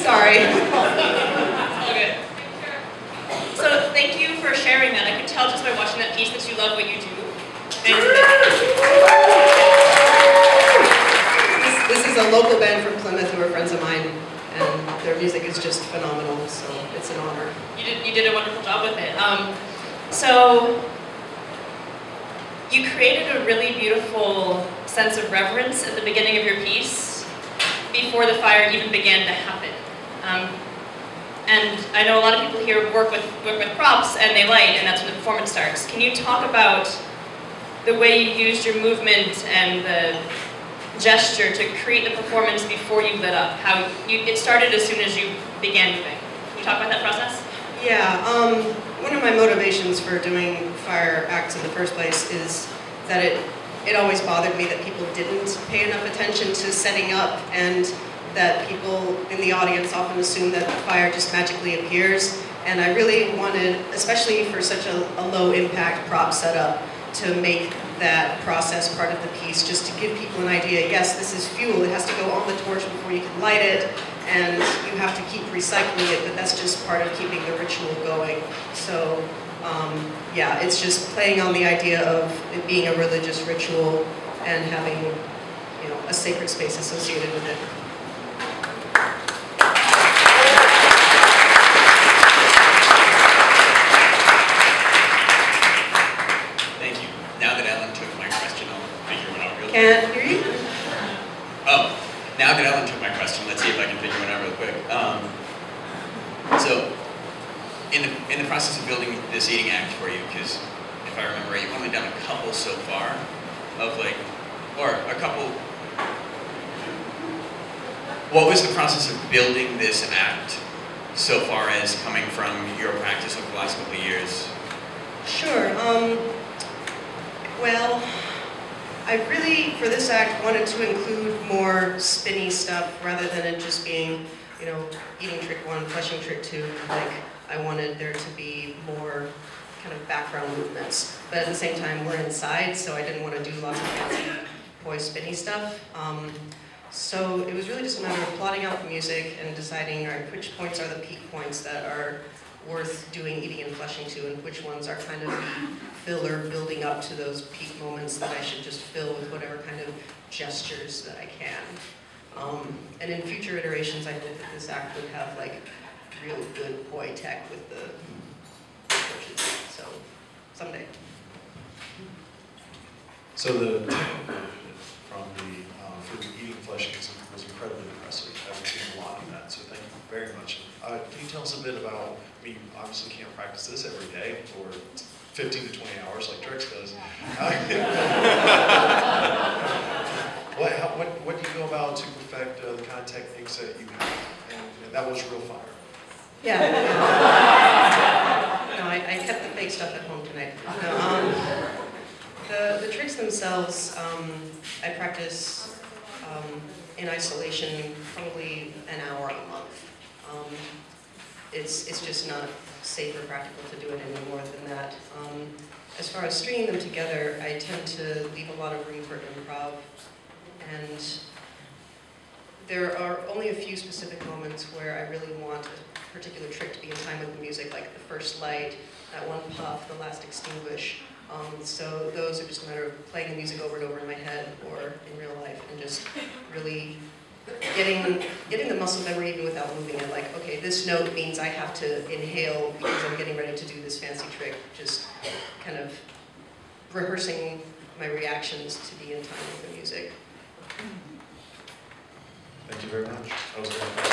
Sorry. All good. So thank you for sharing that. I could tell just by watching that piece that you love what you do. And this is a local band from Plymouth who are friends of mine, and their music is just phenomenal, so it's an honor. you did a wonderful job with it. So you created a really beautiful sense of reverence at the beginning of your piece before the fire even began to happen. And I know a lot of people here work with props and they light, and that's when the performance starts. Can you talk about the way you used your movement and the gesture to create the performance before you lit up? How it started as soon as you began moving. Can you talk about that process? Yeah, one of my motivations for doing fire acts in the first place is that it always bothered me that people didn't pay enough attention to setting up, and that people in the audience often assume that fire just magically appears. And I really wanted, especially for such a low impact prop setup, to make that process part of the piece, just to give people an idea. Yes, this is fuel, it has to go on the torch before you can light it, and you have to keep recycling it, but that's just part of keeping the ritual going. So yeah, it's just playing on the idea of it being a religious ritual and having, you know, a sacred space associated with it. Can't hear you? Oh, now that Ellen took my question, let's see if I can figure one out real quick. So, in the process of building this eating act for you, because if I remember right, you've only done a couple so far of or a couple. What was the process of building this act so far as coming from your practice over the last couple of years? Sure. Well, I really, for this act, wanted to include more spinny stuff rather than it just being, you know, eating trick 1, flushing trick 2. Like, I wanted there to be more kind of background movements. But at the same time, we're inside, so I didn't want to do lots of fancy, boy spinny stuff. So it was really just a matter of plotting out the music and deciding, all right, which points are the peak points that are worth doing eating and flushing to, and which ones are kind of the filler building up to those peak moments that I should just fill with whatever kind of gestures that I can. And in future iterations, I hope that this act would have like real good boy tech with the torches. So someday. So the technical from for the eating flushing was incredibly impressive. I've seen a lot of that, so thank you very much. Can you tell us a bit about, I mean, obviously can't practice this every day for 15 to 20 hours like Trix does. What do you go about to perfect the kind of techniques that you have? And that was real fire. Yeah. No, I kept the fake stuff at home tonight. No, the tricks themselves, I practice in isolation probably an hour a month. It's just not safe or practical to do it any more than that. As far as stringing them together, I tend to leave a lot of room for improv, and there are only a few specific moments where I really want a particular trick to be in time with the music, like the first light, that one puff, the last extinguish. So those are just a matter of playing the music over and over in my head or in real life, and just really getting the muscle memory even without moving it. Like, okay, this note means I have to inhale because I'm getting ready to do this fancy trick. Just kind of rehearsing my reactions to be in time with the music. Thank you very much. That was great.